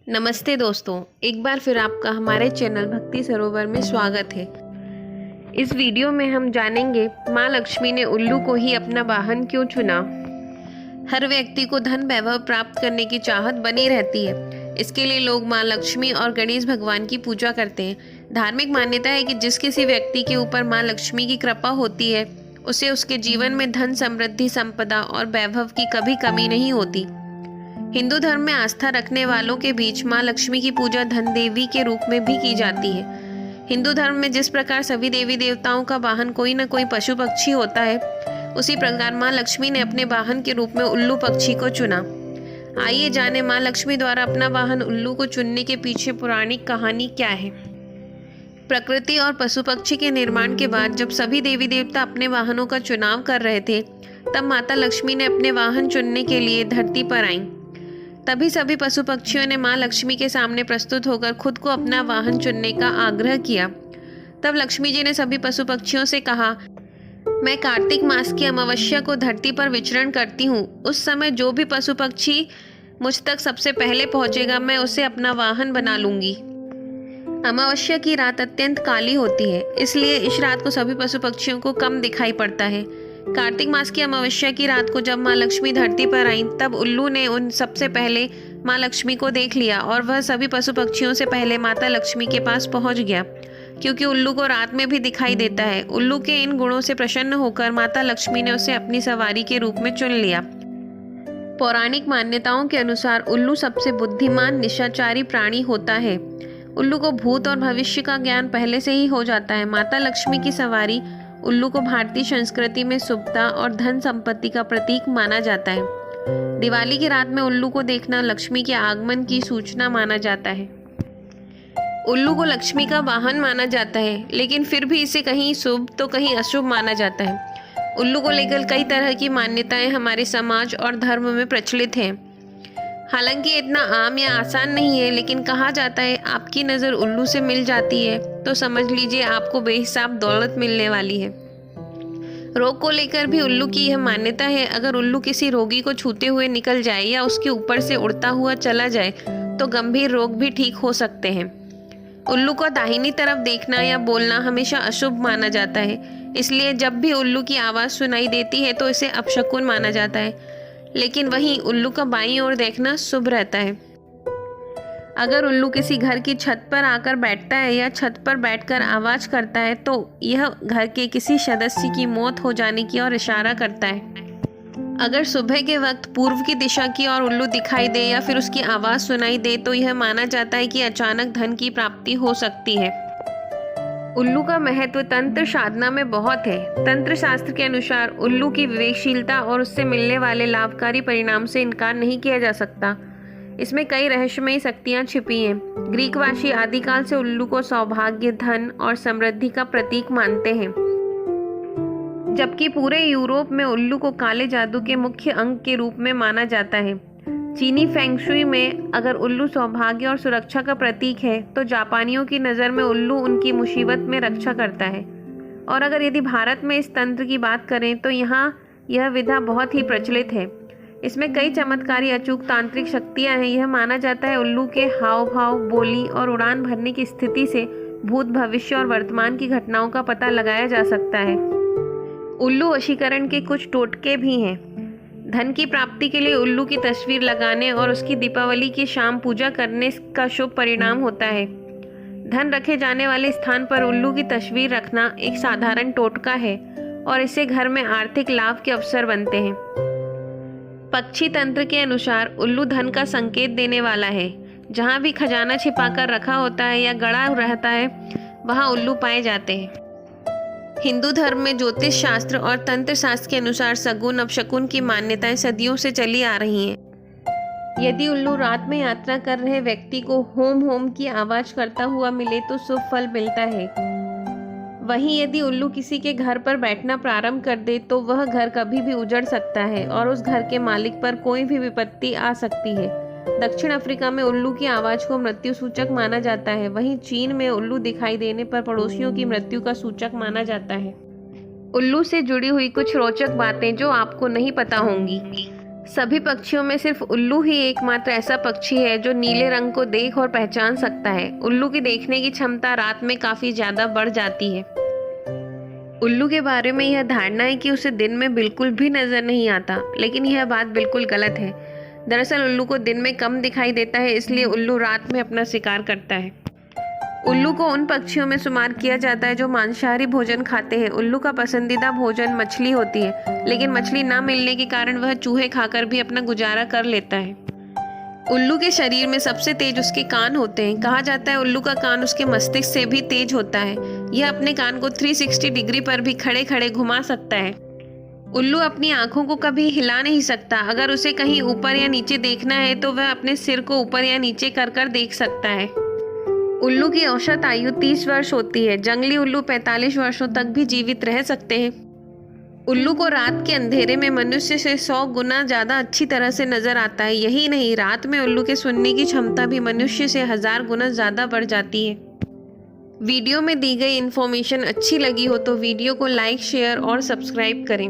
नमस्ते दोस्तों, एक बार फिर आपका हमारे चैनल भक्ति सरोवर में स्वागत है। इस वीडियो में हम जानेंगे माँ लक्ष्मी ने उल्लू को ही अपना वाहन क्यों चुना। हर व्यक्ति को धन वैभव प्राप्त करने की चाहत बनी रहती है। इसके लिए लोग माँ लक्ष्मी और गणेश भगवान की पूजा करते हैं। धार्मिक मान्यता है कि जिस किसी व्यक्ति के ऊपर माँ लक्ष्मी की कृपा होती है उसे उसके जीवन में धन, समृद्धि, संपदा और वैभव की कभी कमी नहीं होती। हिंदू धर्म में आस्था रखने वालों के बीच माँ लक्ष्मी की पूजा धन देवी के रूप में भी की जाती है। हिंदू धर्म में जिस प्रकार सभी देवी देवताओं का वाहन कोई न कोई पशु पक्षी होता है, उसी प्रकार माँ लक्ष्मी ने अपने वाहन के रूप में उल्लू पक्षी को चुना। आइए जाने माँ लक्ष्मी द्वारा अपना वाहन उल्लू को चुनने के पीछे पौराणिक कहानी क्या है। प्रकृति और पशु पक्षी के निर्माण के बाद जब सभी देवी देवता अपने वाहनों का चुनाव कर रहे थे, तब माता लक्ष्मी ने अपने वाहन चुनने के लिए धरती पर आईं। तभी सभी पशु पक्षियों ने माँ लक्ष्मी के सामने प्रस्तुत होकर खुद को अपना वाहन चुनने का आग्रह किया। तब लक्ष्मी जी ने सभी पशु पक्षियों से कहा, मैं कार्तिक मास की अमावस्या को धरती पर विचरण करती हूँ। उस समय जो भी पशु पक्षी मुझ तक सबसे पहले पहुँचेगा, मैं उसे अपना वाहन बना लूंगी। अमावस्या की रात अत्यंत काली होती है, इसलिए इस रात को सभी पशु पक्षियों को कम दिखाई पड़ता है। कार्तिक मास की अमावस्या की रात को जब माँ लक्ष्मी धरती पर आईं, तब उल्लू ने उन सबसे पहले माँ लक्ष्मी को देख लिया और वह सभी पशु पक्षियों से पहले माता लक्ष्मी के पास पहुंच गया, क्योंकि उल्लू को रात में भी दिखाई देता है। उल्लू के इन गुणों से प्रसन्न होकर माता लक्ष्मी ने उसे अपनी सवारी के रूप में चुन लिया। पौराणिक मान्यताओं के अनुसार उल्लू सबसे बुद्धिमान निशाचरी प्राणी होता है। उल्लू को भूत और भविष्य का ज्ञान पहले से ही हो जाता है। माता लक्ष्मी की सवारी उल्लू को भारतीय संस्कृति में शुभता और धन संपत्ति का प्रतीक माना जाता है। दिवाली की रात में उल्लू को देखना लक्ष्मी के आगमन की सूचना माना जाता है। उल्लू को लक्ष्मी का वाहन माना जाता है, लेकिन फिर भी इसे कहीं शुभ तो कहीं अशुभ माना जाता है। उल्लू को लेकर कई तरह की मान्यताएं हमारे समाज और धर्म में प्रचलित हैं। हालांकि इतना आम या आसान नहीं है, लेकिन कहा जाता है आपकी नज़र उल्लू से मिल जाती है तो समझ लीजिए आपको बेहिसाब दौलत मिलने वाली है। रोग को लेकर भी उल्लू की यह मान्यता है, अगर उल्लू किसी रोगी को छूते हुए निकल जाए या उसके ऊपर से उड़ता हुआ चला जाए तो गंभीर रोग भी ठीक हो सकते हैं। उल्लू को दाहिनी तरफ देखना या बोलना हमेशा अशुभ माना जाता है, इसलिए जब भी उल्लू की आवाज़ सुनाई देती है तो इसे अपशकुन माना जाता है। लेकिन वहीं उल्लू का बाईं ओर देखना शुभ रहता है। अगर उल्लू किसी घर की छत पर आकर बैठता है या छत पर बैठकर आवाज करता है तो यह घर के किसी सदस्य की मौत हो जाने की ओर इशारा करता है। अगर सुबह के वक्त पूर्व की दिशा की ओर उल्लू दिखाई दे या फिर उसकी आवाज सुनाई दे तो यह माना जाता है कि अचानक धन की प्राप्ति हो सकती है। उल्लू का महत्व तंत्र साधना में बहुत है। तंत्र शास्त्र के अनुसार उल्लू की विवेकशीलता और उससे मिलने वाले लाभकारी परिणाम से इनकार नहीं किया जा सकता। इसमें कई रहस्यमयी शक्तियां छिपी हैं। ग्रीकवासी आदिकाल से उल्लू को सौभाग्य, धन और समृद्धि का प्रतीक मानते हैं, जबकि पूरे यूरोप में उल्लू को काले जादू के मुख्य अंग के रूप में माना जाता है। चीनी फेंगशुई में अगर उल्लू सौभाग्य और सुरक्षा का प्रतीक है तो जापानियों की नज़र में उल्लू उनकी मुसीबत में रक्षा करता है। और अगर यदि भारत में इस तंत्र की बात करें तो यहाँ यह विधा बहुत ही प्रचलित है। इसमें कई चमत्कारी अचूक तांत्रिक शक्तियाँ हैं। यह माना जाता है उल्लू के हाव भाव, बोली और उड़ान भरने की स्थिति से भूत, भविष्य और वर्तमान की घटनाओं का पता लगाया जा सकता है। उल्लू वशीकरण के कुछ टोटके भी हैं। धन की प्राप्ति के लिए उल्लू की तस्वीर लगाने और उसकी दीपावली की शाम पूजा करने का शुभ परिणाम होता है। धन रखे जाने वाले स्थान पर उल्लू की तस्वीर रखना एक साधारण टोटका है और इससे घर में आर्थिक लाभ के अवसर बनते हैं। पक्षी तंत्र के अनुसार उल्लू धन का संकेत देने वाला है। जहाँ भी खजाना छिपाकर रखा होता है या गड़ा रहता है वहाँ उल्लू पाए जाते हैं। हिंदू धर्म में ज्योतिष शास्त्र और तंत्र शास्त्र के अनुसार सगुन अपशकुन की मान्यताएं सदियों से चली आ रही हैं। यदि उल्लू रात में यात्रा कर रहे व्यक्ति को होम होम की आवाज करता हुआ मिले तो शुभ फल मिलता है। वहीं यदि उल्लू किसी के घर पर बैठना प्रारंभ कर दे तो वह घर कभी भी उजड़ सकता है और उस घर के मालिक पर कोई भी विपत्ति आ सकती है। दक्षिण अफ्रीका में उल्लू की आवाज को मृत्यु सूचक माना जाता है। वहीं चीन में उल्लू दिखाई देने पर पड़ोसियों की मृत्यु का सूचक माना जाता है। उल्लू से जुड़ी हुई कुछ रोचक बातें जो आपको नहीं पता होंगी। सभी पक्षियों में सिर्फ उल्लू ही एकमात्र ऐसा पक्षी है जो नीले रंग को देख और पहचान सकता है। उल्लू की देखने की क्षमता रात में काफ़ी ज़्यादा बढ़ जाती है। उल्लू के बारे में यह धारणा है कि उसे दिन में बिल्कुल भी नज़र नहीं आता, लेकिन यह बात बिल्कुल गलत है। दरअसल उल्लू को दिन में कम दिखाई देता है, इसलिए उल्लू रात में अपना शिकार करता है। उल्लू को उन पक्षियों में शुमार किया जाता है जो मांसाहारी भोजन खाते हैं। उल्लू का पसंदीदा भोजन मछली होती है, लेकिन मछली ना मिलने के कारण वह चूहे खाकर भी अपना गुजारा कर लेता है। उल्लू के शरीर में सबसे तेज उसके कान होते हैं। कहा जाता है उल्लू का कान उसके मस्तिष्क से भी तेज होता है। यह अपने कान को 360 डिग्री पर भी खड़े खड़े घुमा सकता है। उल्लू अपनी आंखों को कभी हिला नहीं सकता। अगर उसे कहीं ऊपर या नीचे देखना है तो वह अपने सिर को ऊपर या नीचे कर कर देख सकता है। उल्लू की औसत आयु 30 वर्ष होती है। जंगली उल्लू 45 वर्षों तक भी जीवित रह सकते हैं। उल्लू को रात के अंधेरे में मनुष्य से 100 गुना ज़्यादा अच्छी तरह से नज़र आता है। यही नहीं, रात में उल्लू के सुनने की क्षमता भी मनुष्य से 1000 गुना ज़्यादा बढ़ जाती है। वीडियो में दी गई इन्फॉर्मेशन अच्छी लगी हो तो वीडियो को लाइक, शेयर और सब्सक्राइब करें।